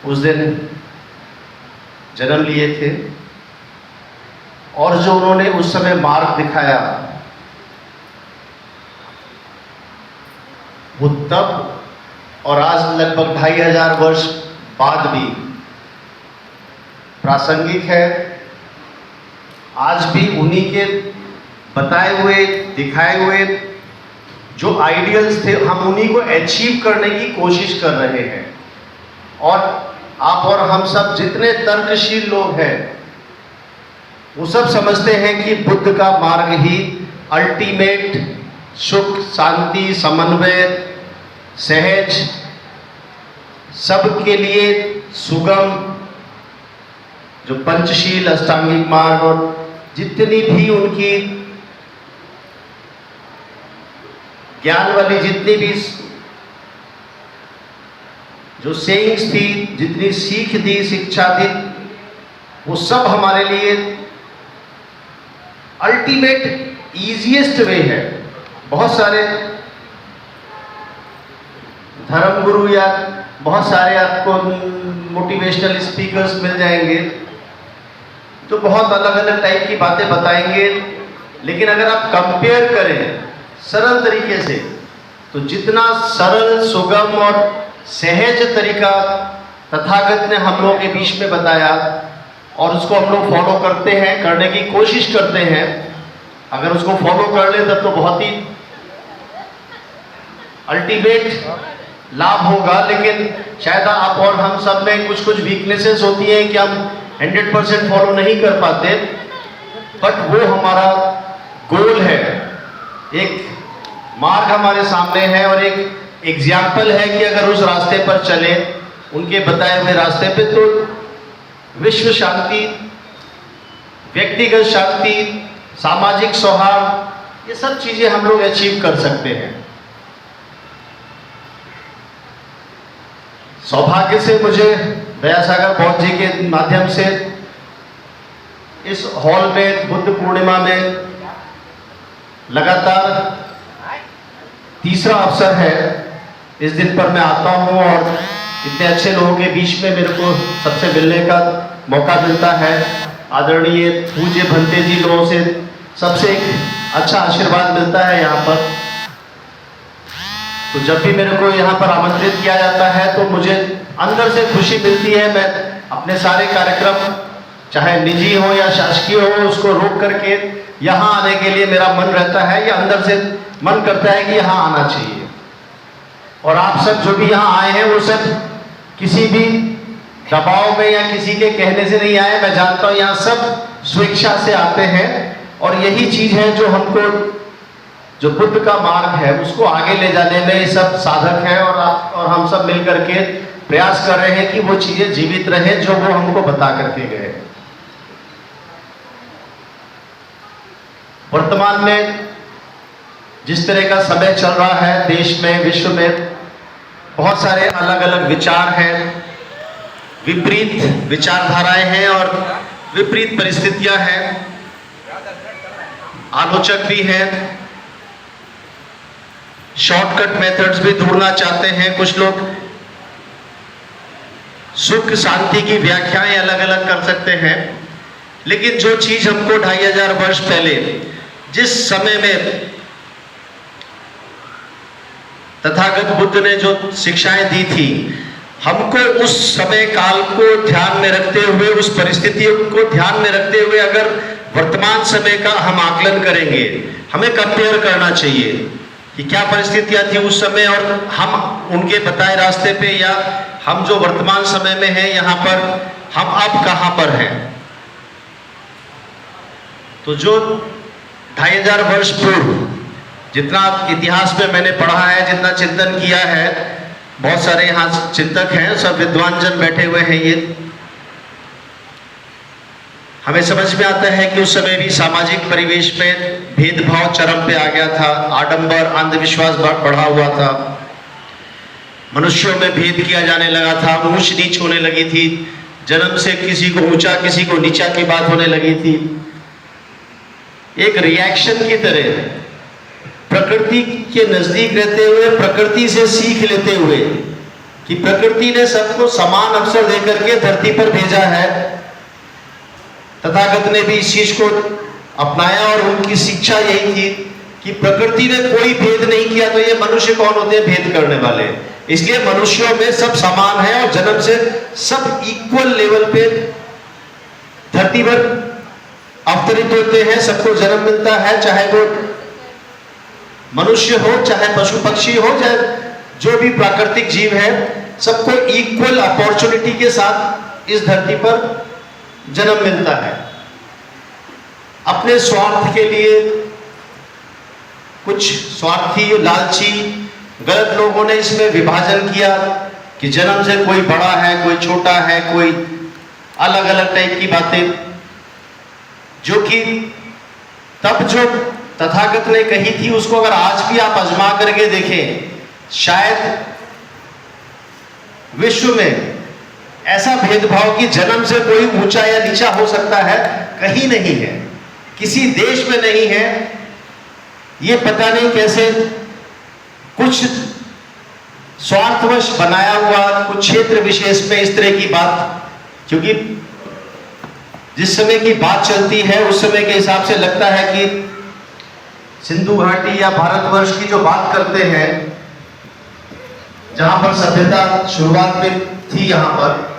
उस दिन जन्म लिए थे और जो उन्होंने उस समय मार्ग दिखाया वो तब और आज लगभग 2500 वर्ष बाद भी प्रासंगिक है। आज भी उन्हीं के बताए हुए दिखाए हुए जो आइडियल्स थे हम उन्हीं को अचीव करने की कोशिश कर रहे हैं। और आप और हम सब जितने तर्कशील लोग हैं वो सब समझते हैं कि बुद्ध का मार्ग ही अल्टीमेट सुख, शांति, समन्वय, सहज, सबके लिए सुगम जो पंचशील, अष्टांगिक मार्ग और जितनी भी उनकी ज्ञान वाली जितनी भी जो सेइंग्स थी, जितनी सीख दी, शिक्षा दी, वो सब हमारे लिए अल्टीमेट ईजीएस्ट वे है। बहुत सारे धर्मगुरु या बहुत सारे आपको मोटिवेशनल स्पीकर्स मिल जाएंगे तो बहुत अलग अलग टाइप की बातें बताएंगे, लेकिन अगर आप कंपेयर करें सरल तरीके से तो जितना सरल, सुगम और सहज तरीका तथागत ने हम लोगों के बीच में बताया और उसको हम लोग फॉलो करते हैं, करने की कोशिश करते हैं, अगर उसको फॉलो कर ले तब तो बहुत ही अल्टीमेट लाभ होगा। लेकिन शायद आप और हम सब में कुछ कुछ वीकनेसेस होती हैं कि हम 100% फॉलो नहीं कर पाते, बट वो हमारा गोल है। एक मार्ग हमारे सामने है और एक एग्जाम्पल है कि अगर उस रास्ते पर चले, उनके बताए हुए रास्ते पे, तो विश्व शांति, व्यक्तिगत शांति, सामाजिक सौहार्द, ये सब चीजें हम लोग अचीव कर सकते हैं। सौभाग्य से मुझे दयासागर बौद्ध जी के माध्यम से इस हॉल में बुद्ध पूर्णिमा में लगातार तीसरा अवसर है। इस दिन पर मैं आता हूं और इतने अच्छे लोगों के बीच में मेरे को सबसे मिलने का मौका मिलता है। आदरणीय पूज्य भंते जी लोगों से सबसे एक अच्छा आशीर्वाद मिलता है यहाँ पर। तो जब भी मेरे को यहाँ पर आमंत्रित किया जाता है तो मुझे अंदर से खुशी मिलती है। मैं अपने सारे कार्यक्रम चाहे निजी हो या शासकीय हो उसको रोक करके यहाँ आने के लिए मेरा मन रहता है, या अंदर से मन करता है कि यहाँ आना चाहिए। और आप सब जो भी यहाँ आए हैं वो सब किसी भी दबाव में या किसी के कहने से नहीं आए। मैं जानता हूँ यहाँ सब स्वेच्छा से आते हैं और यही चीज है जो हमको, जो बुद्ध का मार्ग है उसको आगे ले जाने में ये सब साधक है। और आप और हम सब मिल करके प्रयास कर रहे हैं कि वो चीजें जीवित रहे जो वो हमको बता करके गए। वर्तमान में जिस तरह का समय चल रहा है देश में, विश्व में, बहुत सारे अलग अलग विचार हैं, विपरीत विचारधाराएं हैं और विपरीत परिस्थितियां हैं। आलोचक भी हैं, शॉर्टकट मेथड्स भी ढूंढना चाहते हैं। कुछ लोग सुख शांति की व्याख्याएं अलग अलग कर सकते हैं, लेकिन जो चीज हमको 2500 वर्ष पहले जिस समय में तथागत बुद्ध ने जो शिक्षाएं दी थी, हमको उस समय काल को ध्यान में रखते हुए, उस परिस्थितियों को ध्यान में रखते हुए अगर वर्तमान समय का हम आकलन करेंगे, हमें कंपेयर करना चाहिए कि क्या परिस्थितियां थी उस समय और हम उनके बताए रास्ते पे, या हम जो वर्तमान समय में हैं यहाँ पर, हम अब कहाँ पर हैं। तो जो 2500 वर्ष पूर्व जितना इतिहास में मैंने पढ़ा है, जितना चिंतन किया है, बहुत सारे यहाँ चिंतक हैं, सब विद्वान जन बैठे हुए हैं, ये हमें समझ में आता है कि उस समय भी सामाजिक परिवेश में भेदभाव चरम पे आ गया था, आडंबर, अंधविश्वास बढ़ा हुआ था, मनुष्यों में भेद किया जाने लगा था, ऊंच नीच होने लगी थी, जन्म से किसी को ऊंचा किसी को नीचा की बात होने लगी थी। एक रिएक्शन की तरह प्रकृति के नजदीक रहते हुए, प्रकृति से सीख लेते हुए कि प्रकृति ने सबको समान अवसर देकर के धरती पर भेजा है। तथागत ने भी इस चीज को अपनाया और उनकी शिक्षा यही थी कि प्रकृति ने कोई भेद नहीं किया, तो ये मनुष्य कौन होते हैं भेद करने वाले। इसलिए मनुष्यों में सब समान है और जन्म से सब इक्वल लेवल पे धरती पर अवतरित होते हैं, सबको जन्म मिलता है, चाहे वो मनुष्य हो, चाहे पशु पक्षी हो, चाहे जो भी प्राकृतिक जीव है, सबको इक्वल अपॉर्चुनिटी के साथ इस धरती पर जन्म मिलता है। अपने स्वार्थ के लिए कुछ स्वार्थी, लालची, गलत लोगों ने इसमें विभाजन किया कि जन्म से कोई बड़ा है, कोई छोटा है, कोई अलग अलग टाइप की बातें, जो कि तब जो तथागत ने कही थी उसको अगर आज भी आप आजमा करके देखें, शायद विश्व में ऐसा भेदभाव कि जन्म से कोई ऊंचा या नीचा हो सकता है, कहीं नहीं है, किसी देश में नहीं है। ये पता नहीं कैसे कुछ स्वार्थवश बनाया हुआ कुछ क्षेत्र विशेष में इस तरह की बात, क्योंकि जिस समय की बात चलती है उस समय के हिसाब से लगता है कि सिंधु घाटी या भारतवर्ष की जो बात करते हैं, जहां पर सभ्यता शुरुआत में थी, यहां पर